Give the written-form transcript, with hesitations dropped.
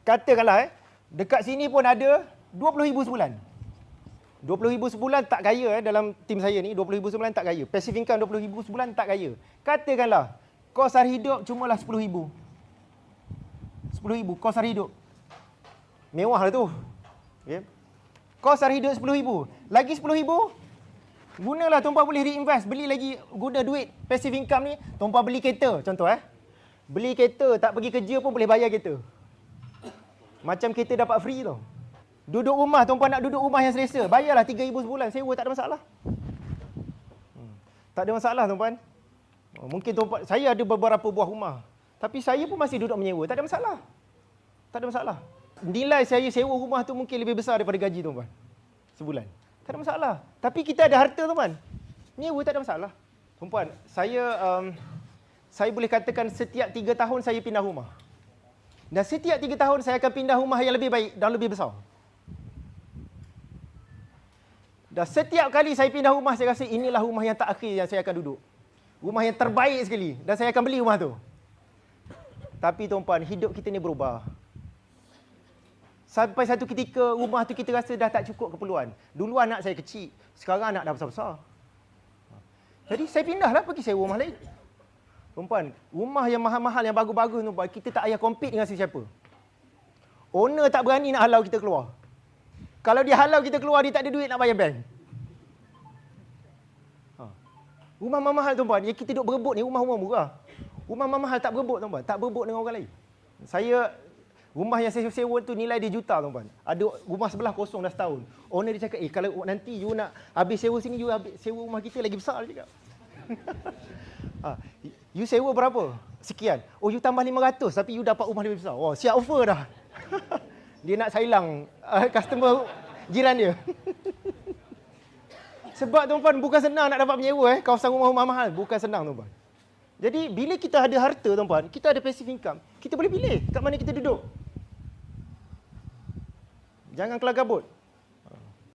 Katakanlah dekat sini pun ada 20,000 sebulan. 20,000 sebulan tak kaya dalam tim saya ni, 20,000 sebulan tak kaya. Passive income 20,000 sebulan tak kaya. Katakanlah kos sara hidup cumalah 10,000. 10,000 kos sara hidup. Mewah lah tu. Okay. Kos sara hidup 10,000. Lagi 10,000 gunalah tuan-puan boleh reinvest, beli lagi, guna duit passive income ni, tuan-puan beli kereta contoh Beli kereta, tak pergi kerja pun boleh bayar kereta. Macam kereta dapat free tau. Duduk rumah, tuan-puan nak duduk rumah yang selesa, bayarlah 3,000 sebulan, sewa tak ada masalah. Tak ada masalah tuan-puan. Mungkin tuan-puan, saya ada beberapa buah rumah, tapi saya pun masih duduk menyewa, tak ada masalah. Tak ada masalah. Nilai saya sewa rumah tu mungkin lebih besar daripada gaji tuan-puan sebulan. Tak ada masalah. Tapi kita ada harta tuan-puan. Nyewa tak ada masalah. Tuan-puan, saya boleh katakan setiap 3 tahun saya pindah rumah. Dan setiap 3 tahun saya akan pindah rumah yang lebih baik dan lebih besar. Dan setiap kali saya pindah rumah, saya rasa inilah rumah yang terakhir yang saya akan duduk. Rumah yang terbaik sekali. Dan saya akan beli rumah tu. Tapi tuan-puan, hidup kita ni berubah. Sampai satu ketika, rumah tu kita rasa dah tak cukup keperluan. Dulu anak saya kecil, sekarang anak dah besar-besar. Jadi saya pindahlah pergi sewa rumah lain. Tuan-puan, rumah yang mahal-mahal, yang bagus-bagus, tuan-puan, kita tak payah compete dengan sesiapa. Owner tak berani nak halau kita keluar. Kalau dia halau kita keluar, dia tak ada duit nak bayar bank. Rumah mahal tuan-puan, yang kita duduk berebut ni, rumah-rumah murah. Rumah mahal tak berebut tuan-puan, tak berebut dengan orang lain. Rumah yang saya sewa tu nilai dia juta tuan-puan. Ada rumah sebelah kosong dah setahun. Owner dia cakap, kalau nanti you nak habis sewa sini, you habis sewa rumah kita lagi besar, dia cakap. You sewa berapa? Sekian. Oh, you tambah 500 tapi you dapat rumah lebih besar. Oh, siap offer dah. Dia nak sailang customer jiran dia. Sebab tuan-puan, bukan senang nak dapat menyewa kawasan rumah-rumah mahal. Bukan senang tuan-puan. Jadi bila kita ada harta tuan-puan, kita ada passive income, kita boleh pilih kat mana kita duduk. Jangan kelagabut.